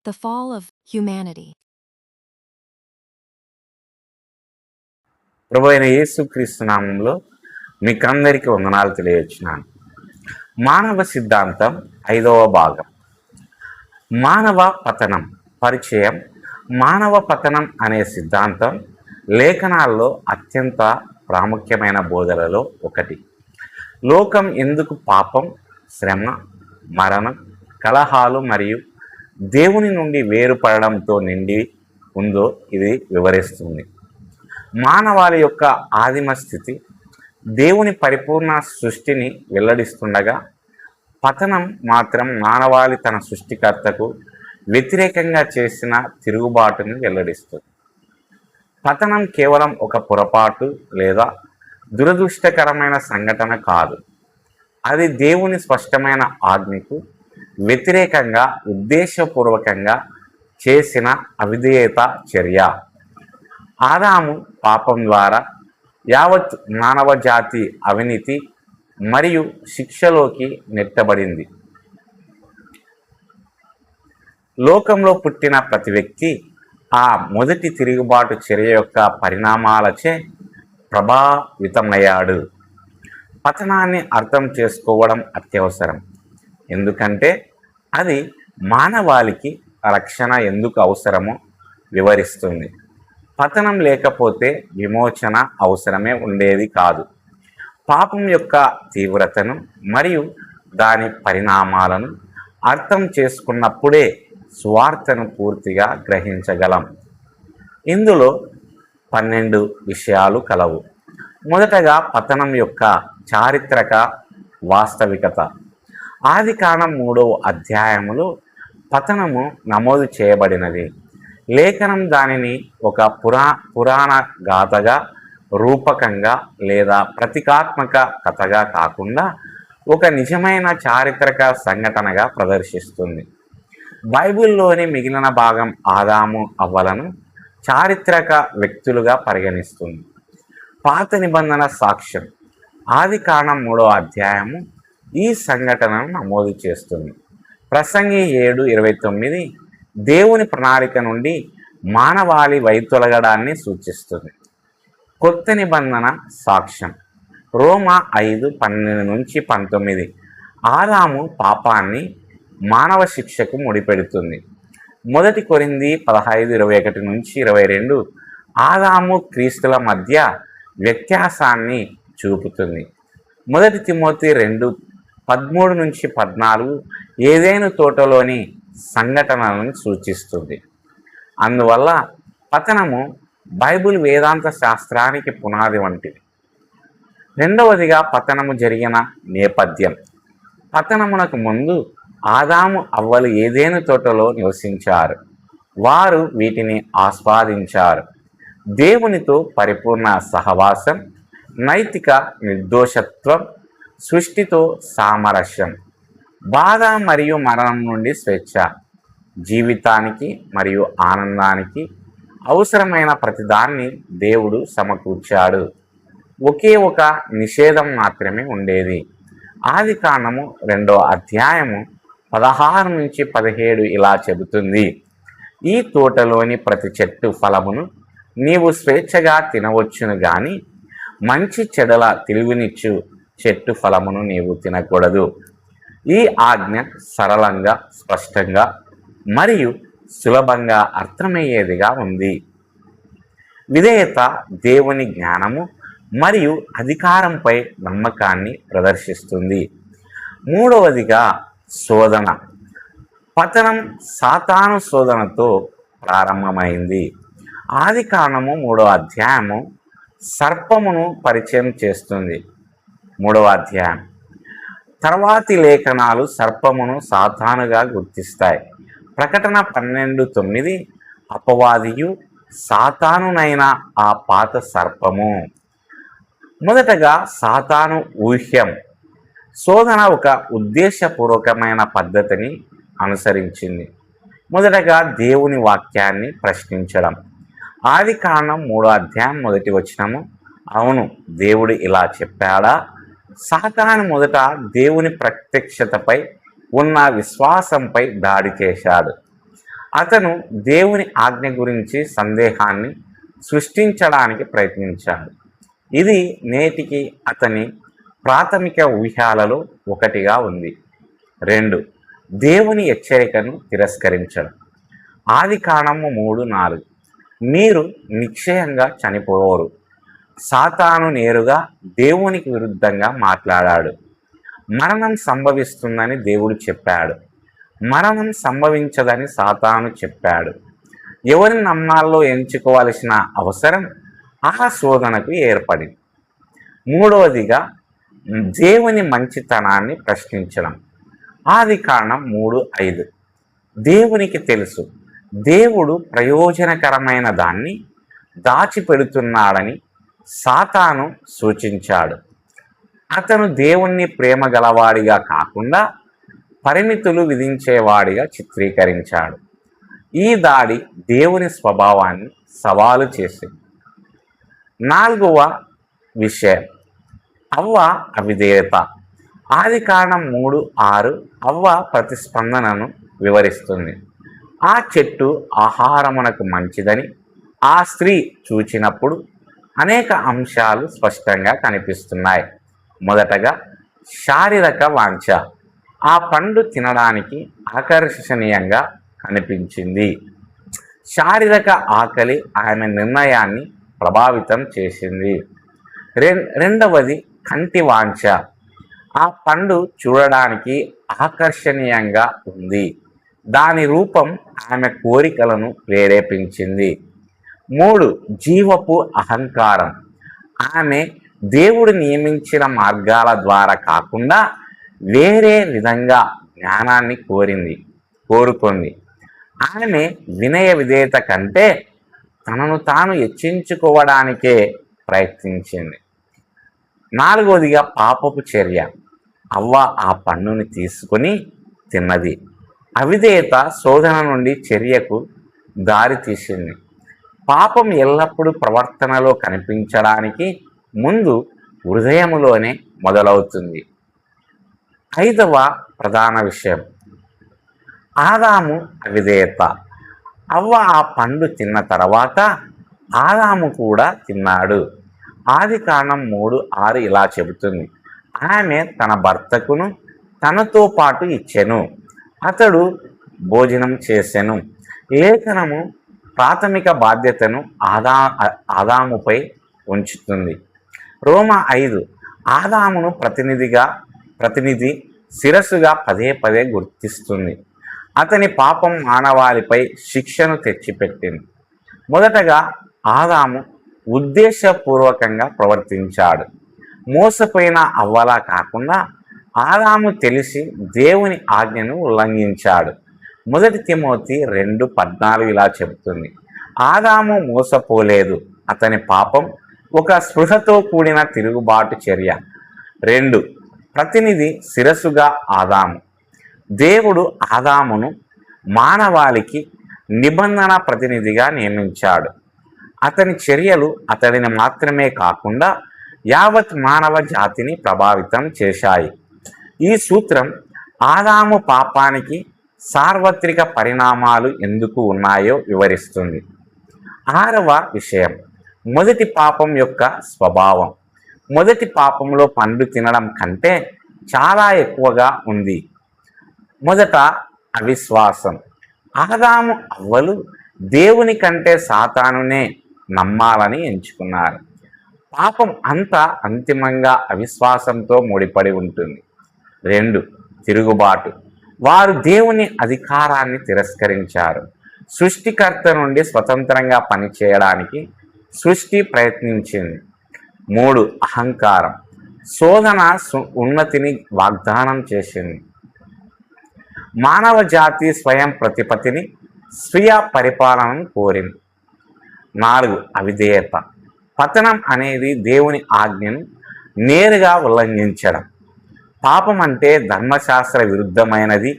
The Fall of Humanity. ప్రభు అయిన యేసుక్రీస్తు నామంలో మీకందరికీ వందనాలు తెలియజేస్తున్నాను. మానవ సిద్ధాంతం 5వ భాగం. మానవ పతనం పరిచయం. మానవ పతనం అనే సిద్ధాంతం లేఖనాల్లో అత్యంత ప్రాముఖ్యమైన బోధనలో ఒకటి. లోకం ఎందుకు పాపం, శ్రమ, మరణం, కలహాలు మరియు దేవుని నుండి వేరుపడడంతో నిండి ఉందో ఇది వివరిస్తుంది. మానవాళి యొక్క ఆదిమ స్థితి దేవుని పరిపూర్ణ సృష్టిని వెల్లడిస్తుండగా, పతనం మాత్రం మానవాళి తన సృష్టికర్తకు వ్యతిరేకంగా చేసిన తిరుగుబాటును వెల్లడిస్తుంది. పతనం కేవలం ఒక పొరపాటు లేదా దురదృష్టకరమైన సంఘటన కాదు. అది దేవుని స్పష్టమైన ఆజ్ఞకు వ్యతిరేకంగా ఉద్దేశపూర్వకంగా చేసిన అవిధేయత చర్య. ఆదాము పాపం ద్వారా యావత్ మానవ జాతి అవినీతి మరియు శిక్షలోకి నెట్టబడింది. లోకంలో పుట్టిన ప్రతి వ్యక్తి ఆ మొదటి తిరుగుబాటు చర్య యొక్క పరిణామాలచే ప్రభావితమయ్యాడు. పతనాన్ని అర్థం చేసుకోవడం అత్యవసరం, ఎందుకంటే అది మానవాళికి రక్షణ ఎందుకు అవసరమో వివరిస్తుంది. పతనం లేకపోతే విమోచన అవసరమే ఉండేది కాదు. పాపం యొక్క తీవ్రతను మరియు దాని పరిణామాలను అర్థం చేసుకున్నప్పుడే స్వార్థను పూర్తిగా గ్రహించగలం. ఇందులో 12 విషయాలు కలవు. మొదటగా పతనం యొక్క చారిత్రక వాస్తవికత. ఆదికాండం 3వ అధ్యాయములో పతనము నమోదు చేయబడినది. లేఖనం దానిని ఒక పురాణ గాథగా, రూపకంగా లేదా ప్రతీకాత్మక కథగా కాకుండా ఒక నిజమైన చారిత్రక సంఘటనగా ప్రదర్శిస్తుంది. బైబిల్లోని మిగిలిన భాగం ఆదాము అవ్వలను చారిత్రక వ్యక్తులుగా పరిగణిస్తుంది. పాత నిబంధన సాక్ష్యం. ఆదికాండం 3వ అధ్యాయము ఈ సంఘటనను నమోదు చేస్తుంది. ప్రసంగి 7:29 దేవుని ప్రణాళిక నుండి మానవాళి వైదొలగడాన్ని సూచిస్తుంది. కొత్త నిబంధన సాక్ష్యం. రోమా 5:12-19 ఆదాము పాపాన్ని మానవ శిక్షకు ముడిపెడుతుంది. 1 కొరింథీ 15:21-22 ఆదాము క్రీస్తుల మధ్య వ్యత్యాసాన్ని చూపుతుంది. 1 తిమోతి 2:13-14 ఏదెను తోటలోని సంఘటనలను సూచిస్తుంది. అందువల్ల పతనము బైబిల్ వేదాంత శాస్త్రానికి పునాది వంటిది. రెండవదిగా పతనము జరిగిన నేపథ్యం. పతనమునకు ముందు ఆదాము అవ్వలు ఏదెను తోటలో నివసించారు. వారు వీటిని ఆస్వాదించారు. దేవునితో పరిపూర్ణ సహవాసం, నైతిక నిర్దోషత్వం, సృష్టితో సామరస్యం, బాధ మరియు మరణం నుండి స్వేచ్ఛ, జీవితానికి మరియు ఆనందానికి అవసరమైన ప్రతిదాన్ని దేవుడు సమకూర్చాడు. ఒకే ఒక నిషేధం మాత్రమే ఉండేది. ఆదికాండము 2వ అధ్యాయము 16-17 ఇలా చెబుతుంది: ఈ తోటలోని ప్రతి చెట్టు ఫలమును నీవు స్వేచ్ఛగా తినవచ్చును గాని మంచి చెడుల తెలివినిచ్చు చెట్టు ఫలమును నీవు తినకూడదు. ఈ ఆజ్ఞ సరళంగా, స్పష్టంగా మరియు సులభంగా అర్థమయ్యేదిగా ఉంది. విధేయత దేవుని జ్ఞానము మరియు అధికారంపై నమ్మకాన్ని ప్రదర్శిస్తుంది. మూడవదిగా శోధన. పతనం సాతాను శోధనతో ప్రారంభమైంది. ఆదికాండము 3వ అధ్యాయము సర్పమును పరిచయం చేస్తుంది. 3వ అధ్యాయం తర్వాతి లేఖనాలు సర్పమును సాతానుగా గుర్తిస్తాయి. ప్రకటన 12:9 అపవాదియు సాతానునైన ఆ పాత సర్పము. మొదటగా సాతాను ఊహ్యం. శోధన ఒక ఉద్దేశపూర్వకమైన పద్ధతిని అనుసరించింది. మొదటగా దేవుని వాక్యాన్ని ప్రశ్నించడం. ఆదికాండం 3వ అధ్యాయం 1వ వచనము, అవును దేవుడు ఇలా చెప్పాడా? సాతాను మొదట దేవుని ప్రత్యక్షతపై ఉన్న విశ్వాసంపై దాడి చేశాడు. అతను దేవుని ఆజ్ఞ గురించి సందేహాన్ని సృష్టించడానికి ప్రయత్నించాడు. ఇది నేటికి అతని ప్రాథమిక ఊహ్యాలలో ఒకటిగా ఉంది. 2. దేవుని హెచ్చరికను తిరస్కరించడం. ఆదికాండము 3:4 మీరు నిశ్చయంగా చనిపోరు. సాతాను నేరుగా దేవునికి విరుద్ధంగా మాట్లాడాడు. మరణం సంభవిస్తుందని దేవుడు చెప్పాడు. మరణం సంభవించదని సాతాను చెప్పాడు. ఎవరిని నమ్మాలో ఎంచుకోవలసిన అవసరం ఆ శోధనకు ఏర్పడింది. 3వదిగా దేవుని మంచితనాన్ని ప్రశ్నించడం. ఆదికాండం 3:5 దేవునికి తెలుసు దేవుడు ప్రయోజనకరమైన దాన్ని దాచిపెడుతున్నాడని సాతాను సూచించాడు. అతను దేవుణ్ణి ప్రేమ గలవాడిగా కాకుండా పరిమితులు విధించేవాడిగా చిత్రీకరించాడు. ఈ దాడి దేవుని స్వభావాన్ని సవాలు చేసింది. 4వ విషయం అవ్వ అవిధేయత. ఆదికాండం 3:6 అవ్వ ప్రతిస్పందనను వివరిస్తుంది. ఆ చెట్టు ఆహారమునకు మంచిదని ఆ స్త్రీ చూచినప్పుడు అనేక అంశాలు స్పష్టంగా కనిపిస్తున్నాయి. మొదటగా శారీరక వాంఛ. ఆ పండు తినడానికి ఆకర్షణీయంగా కనిపించింది. శారీరక ఆకలి ఆమె నిర్ణయాన్ని ప్రభావితం చేసింది. రెండవది కంటి వాంఛ. ఆ పండు చూడడానికి ఆకర్షణీయంగా ఉంది. దాని రూపం ఆమె కోరికలను ప్రేరేపించింది. 3. జీవపు అహంకారం. ఆమె దేవుడు నియమించిన మార్గాల ద్వారా కాకుండా వేరే విధంగా జ్ఞానాన్ని కోరుకుంది. ఆమె వినయ విధేయత కంటే తనను తాను హెచ్చించుకోవడానికే ప్రయత్నించింది. 4వదిగా పాపపు చర్య. అవ్వ ఆ పండుని తీసుకుని తిన్నది. అవిధేయత శోధన నుండి చర్యకు దారి తీసింది. పాపం ఎల్లప్పుడూ ప్రవర్తనలో కనిపించడానికి ముందు హృదయములోనే మొదలవుతుంది. 5వ ప్రధాన విషయం ఆదాము అవిధేయత. అవ్వ ఆ పండు తిన్న తర్వాత ఆదాము కూడా తిన్నాడు. ఆదికాండం 3:6 ఇలా చెబుతుంది. ఆమె తన భర్తకును తనతో పాటు ఇచ్చెను. అతడు భోజనం చేసెను. లేఖనము ప్రాథమిక బాధ్యతను ఆదాముపై ఉంచుతుంది. రోమా 5 ఆదామును ప్రతినిధి శిరస్సుగా పదే పదే గుర్తిస్తుంది. అతని పాపం మానవాళిపై శిక్షను తెచ్చిపెట్టింది. మొదటగా ఆదాము ఉద్దేశపూర్వకంగా ప్రవర్తించాడు. మోసపోయిన అవ్వలా కాకుండా ఆదాము తెలిసి దేవుని ఆజ్ఞను ఉల్లంఘించాడు. 1 తిమోతి 2:14 ఇలా చెబుతుంది. ఆదాము మోసపోలేదు. అతని పాపం ఒక స్పృహతో కూడిన తిరుగుబాటు చర్య. 2 ప్రతినిధి శిరస్సుగా ఆదాము. దేవుడు ఆదామును మానవాళికి నిబంధన ప్రతినిధిగా నియమించాడు. అతని చర్యలు అతడిని మాత్రమే కాకుండా యావత్ మానవ జాతిని ప్రభావితం చేశాయి. ఈ సూత్రం ఆదాము పాపానికి సార్వత్రిక పరిణామాలు ఎందుకు ఉన్నాయో వివరిస్తుంది. 6వ విషయం మొదటి పాపం యొక్క స్వభావం. మొదటి పాపంలో పండు తినడం కంటే చాలా ఎక్కువగా ఉంది. మొదట అవిశ్వాసం. ఆదాము అవ్వలు దేవుని కంటే సాతానునే నమ్మాలని ఎంచుకున్నారు. పాపం అంతా అంతిమంగా అవిశ్వాసంతో ముడిపడి ఉంటుంది. 2 తిరుగుబాటు. వారు దేవుని అధికారాన్ని తిరస్కరించారు. సృష్టికర్త నుండి స్వతంత్రంగా పనిచేయడానికి సృష్టి ప్రయత్నించింది. 3 అహంకారం. శోధన ఉన్నతిని వాగ్దానం చేసింది. మానవ జాతి స్వయం ప్రతిపత్తిని స్వీయ పరిపాలనను కోరింది. 4 అవిధేయత. పతనం అనేది దేవుని ఆజ్ఞను నేరుగా ఉల్లంఘించడం. పాపం అంటే ధర్మశాస్త్ర విరుద్ధమైనది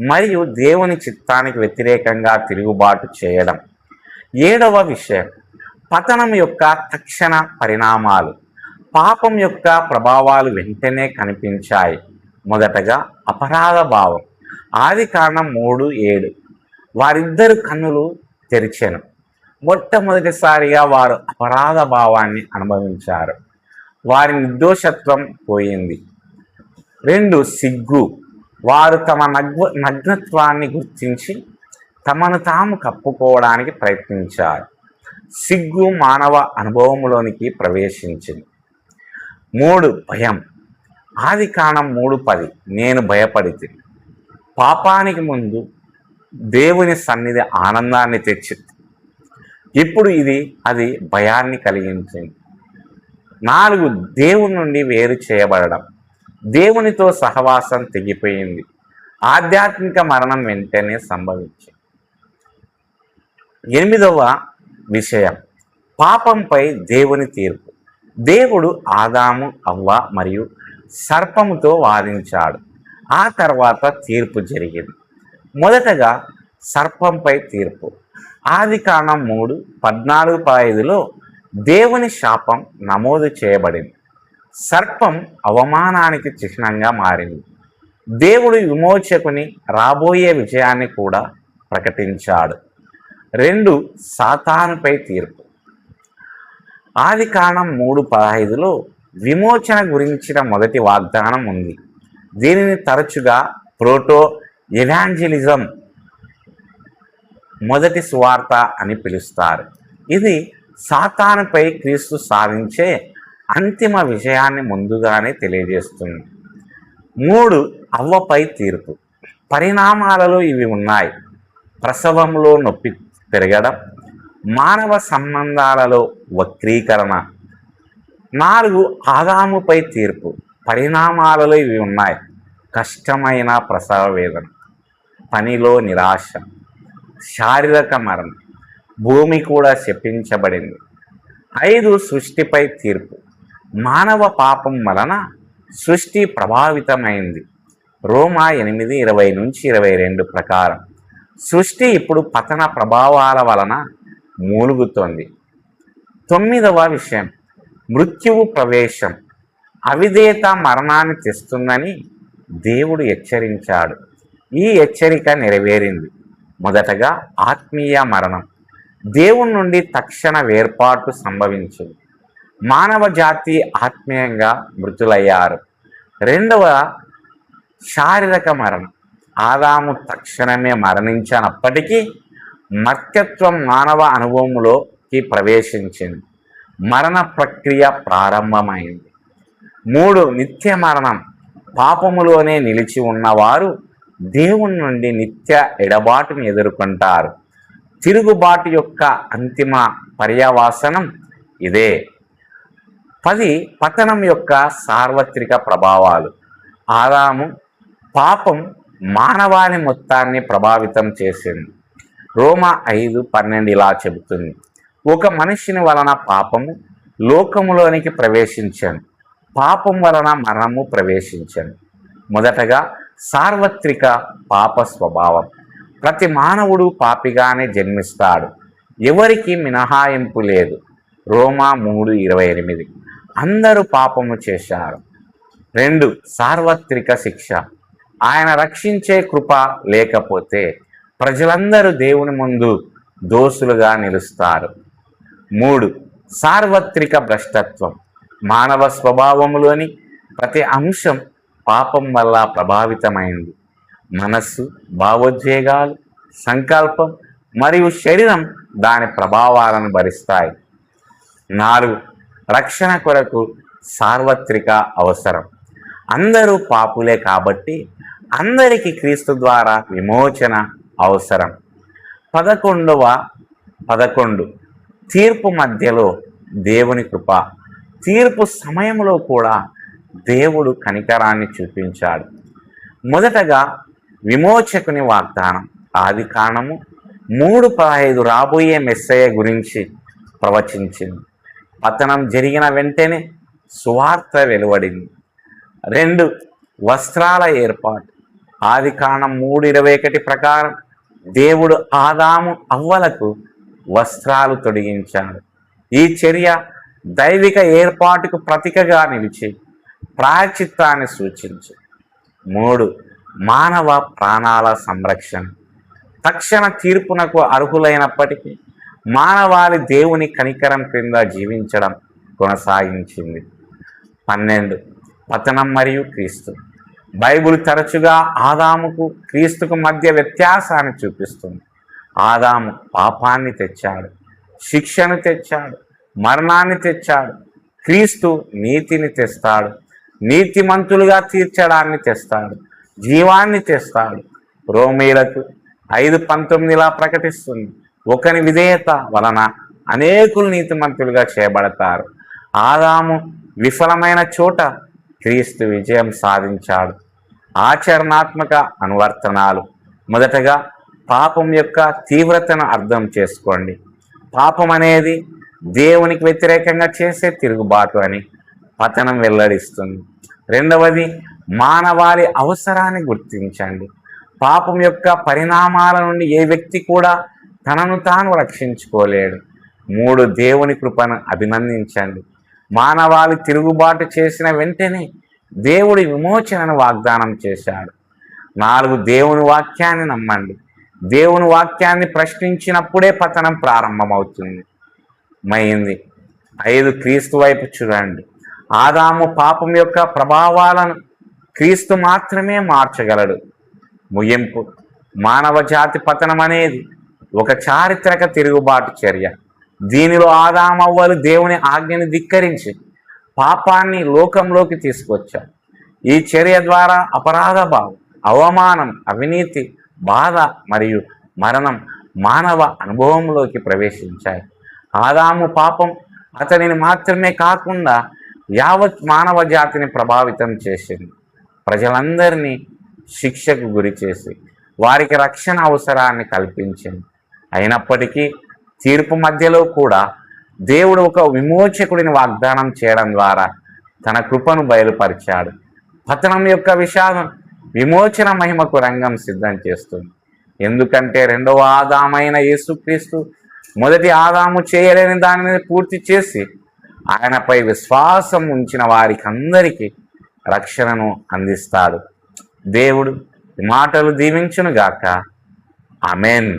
మరియు దేవుని చిత్తానికి వ్యతిరేకంగా తిరుగుబాటు చేయడం. 7వ విషయం పతనం యొక్క తక్షణ పరిణామాలు. పాపం యొక్క ప్రభావాలు వెంటనే కనిపించాయి. మొదటగా అపరాధ భావం. ఆదికాండం 3:7 వారిద్దరు కన్నులు తెరిచెను. మొట్టమొదటిసారిగా వారు అపరాధ భావాన్ని అనుభవించారు. వారి నిర్దోషత్వం పోయింది. 2 సిగ్గు. వారు తమ నగ్నత్వాన్ని గుర్తించి తమను తాము కప్పుకోవడానికి ప్రయత్నించారు. సిగ్గు మానవ అనుభవంలోనికి ప్రవేశించింది. 3 భయం. ఆదికాండం 3:10 నేను భయపడితి. పాపానికి ముందు దేవుని సన్నిధి ఆనందాన్ని తెచ్చింది. ఇప్పుడు అది భయాన్ని కలిగించింది. 4 దేవుని నుండి వేరు చేయబడడం. దేవునితో సహవాసం తెగిపోయింది. ఆధ్యాత్మిక మరణం వెంటనే సంభవించింది. 8వ విషయం పాపంపై దేవుని తీర్పు. దేవుడు ఆదాము, అవ్వ మరియు సర్పముతో వాదించాడు. ఆ తర్వాత తీర్పు జరిగింది. మొదటగా సర్పంపై తీర్పు. ఆదికాండం 3:14-15లో దేవుని శాపం నమోదు చేయబడింది. సర్పం అవమానానికి చిహ్నంగా మారింది. దేవుడు విమోచకుని రాబోయే విజయాన్ని కూడా ప్రకటించాడు. 2 సాతానుపై తీర్పు. ఆదికాండం 3:15లో విమోచన గురించిన మొదటి వాగ్దానం ఉంది. దీనిని తరచుగా ప్రోటో ఎవాంజలిజం, మొదటి సువార్త అని పిలుస్తారు. ఇది సాతానుపై క్రీస్తు సాధించే అంతిమ విజయాన్ని ముందుగానే తెలియజేస్తుంది. 3 అవ్వపై తీర్పు. పరిణామాలలో ఇవి ఉన్నాయి: ప్రసవంలో నొప్పి పెరగడం, మానవ సంబంధాలలో వక్రీకరణ. 4 ఆదాముపై తీర్పు. పరిణామాలలో ఇవి ఉన్నాయి: కష్టమైన ప్రసవ వేదన, పనిలో నిరాశ, శారీరక మరణం. భూమి కూడా శపించబడింది. 5 సృష్టిపై తీర్పు. మానవ పాపం వలన సృష్టి ప్రభావితమైంది. రోమా 8:20-22 ప్రకారం సృష్టి ఇప్పుడు పతన ప్రభావాల వలన మూలుగుతోంది. 9వ విషయం మృత్యువు ప్రవేశం. అవిధేయత మరణాన్ని తెస్తుందని దేవుడు హెచ్చరించాడు. ఈ హెచ్చరిక నెరవేరింది. మొదటగా ఆత్మీయ మరణం. దేవుని నుండి తక్షణ వేర్పాటు సంభవించింది. మానవ జాతి ఆత్మీయంగా మృతులయ్యారు. 2వ శారీరక మరణం. ఆదాము తక్షణమే మరణించినప్పటికీ మర్త్యత్వం మానవ అనుభవంలోకి ప్రవేశించింది. మరణ ప్రక్రియ ప్రారంభమైంది. 3 నిత్య మరణం. పాపములోనే నిలిచి ఉన్నవారు దేవుని నుండి నిత్య ఎడబాటును ఎదుర్కొంటారు. తిరుగుబాటు యొక్క అంతిమ పర్యవసానం ఇదే. 10 పతనం యొక్క సార్వత్రిక ప్రభావాలు. ఆదాము పాపం మానవాళి మొత్తాన్ని ప్రభావితం చేసింది. రోమా 5:12 ఇలా చెబుతుంది: ఒక మనిషిని వలన పాపము లోకములోనికి ప్రవేశించను, పాపం వలన మరణము ప్రవేశించను. మొదటగా సార్వత్రిక పాప స్వభావం. ప్రతి మానవుడు పాపిగానే జన్మిస్తాడు. ఎవరికి మినహాయింపు లేదు. రోమా 3:28. అందరూ పాపము చేశారు. 2 సార్వత్రిక శిక్ష. ఆయన రక్షించే కృప లేకపోతే ప్రజలందరూ దేవుని ముందు దోషులుగా నిలుస్తారు. 3 సార్వత్రిక భ్రష్టత్వం. మానవ స్వభావంలోని ప్రతి అంశం పాపం వల్ల ప్రభావితమైంది. మనస్సు, భావోద్వేగాలు, సంకల్పం మరియు శరీరం దాని ప్రభావాలను భరిస్తాయి. 4 రక్షణ కొరకు సార్వత్రిక అవసరం. అందరూ పాపులే కాబట్టి అందరికీ క్రీస్తు ద్వారా విమోచన అవసరం. 11 తీర్పు మధ్యలో దేవుని కృప. తీర్పు సమయంలో కూడా దేవుడు కనికరాన్ని చూపించాడు. మొదటగా విమోచకుని వాగ్దానం. ఆదికాండము 3:15 రాబోయే మెస్సయ్య గురించి ప్రవచించింది. పతనం జరిగిన వెంటనే సువార్త వెలువడింది. 2 వస్త్రాల ఏర్పాటు. ఆదికాండం 3:21 ప్రకారం దేవుడు ఆదాము, అవ్వలకు వస్త్రాలు తొడిగించాడు. ఈ చర్య దైవిక ఏర్పాటుకు ప్రతీకగా నిలిచి ప్రాయశ్చిత్తాన్ని సూచించి. 3 మానవ ప్రాణాల సంరక్షణ. తక్షణ తీర్పునకు అర్హులైనప్పటికీ మానవాళి దేవుని కనికరం క్రింద జీవించడం కొనసాగించింది. 12. పతనం మరియు క్రీస్తు. బైబిల్ తరచుగా ఆదాముకు క్రీస్తుకు మధ్య వ్యత్యాసాన్ని చూపిస్తుంది. ఆదాము పాపాన్ని తెచ్చాడు, శిక్షను తెచ్చాడు, మరణాన్ని తెచ్చాడు. క్రీస్తు నీతిని తెస్తాడు, నీతిమంతులుగా తీర్చడాన్ని తెస్తాడు, జీవాన్ని తెస్తాడు. రోమీలకు 5:19 ప్రకటిస్తుంది, ఒకని విధేయత వలన అనేకులు నీతిమంతులుగా చేయబడతారు. ఆదాము విఫలమైన చోట క్రీస్తు విజయం సాధించాడు. ఆచరణాత్మక అనువర్తనాలు. మొదటగా పాపం యొక్క తీవ్రతను అర్థం చేసుకోండి. పాపం అనేది దేవునికి వ్యతిరేకంగా చేసే తిరుగుబాటు అని పతనం వెల్లడిస్తుంది. రెండవది, మానవాళి అవసరాన్ని గుర్తించండి. పాపం యొక్క పరిణామాల నుండి ఏ వ్యక్తి కూడా తనను తాను రక్షించుకోలేడు. 3. దేవుని కృపను అభినందించండి. మానవాళి తిరుగుబాటు చేసిన వెంటనే దేవుడి విమోచనను వాగ్దానం చేశాడు. 4. దేవుని వాక్యాన్ని నమ్మండి. దేవుని వాక్యాన్ని ప్రశ్నించినప్పుడే పతనం ప్రారంభమవుతుంది. 5. క్రీస్తు వైపు చూడండి. ఆదాము పాపం యొక్క ప్రభావాలను క్రీస్తు మాత్రమే మార్చగలడు. ముగింపు. మానవ జాతి పతనం అనేది ఒక చారిత్రక తిరుగుబాటు చర్య. దీనిలో ఆదామవ్వలు దేవుని ఆజ్ఞని ధిక్కరించి పాపాన్ని లోకంలోకి తీసుకొచ్చారు. ఈ చర్య ద్వారా అపరాధ భావం, అవమానం, అవినీతి, బాధ మరియు మరణం మానవ అనుభవంలోకి ప్రవేశించాయి. ఆదాము పాపం అతనిని మాత్రమే కాకుండా యావత్ మానవ జాతిని ప్రభావితం చేసింది. ప్రజలందరినీ శిక్షకు గురి చేసి వారికి రక్షణ అవసరాన్ని కల్పించింది. అయినప్పటికీ తీర్పు మధ్యలో కూడా దేవుడు ఒక విమోచకుడిని వాగ్దానం చేయడం ద్వారా తన కృపను బయలుపరిచాడు. పతనం యొక్క విషాదం విమోచన మహిమకు రంగం సిద్ధం చేస్తుంది. ఎందుకంటే రెండవ ఆదామైన యేసుక్రీస్తు మొదటి ఆదాము చేయలేని దానిని పూర్తి చేసి ఆయనపై విశ్వాసం ఉంచిన వారికి అందరికీ రక్షణను అందిస్తాడు. దేవుడు ఈ మాటలు దీవించునుగాక. ఆమెన్.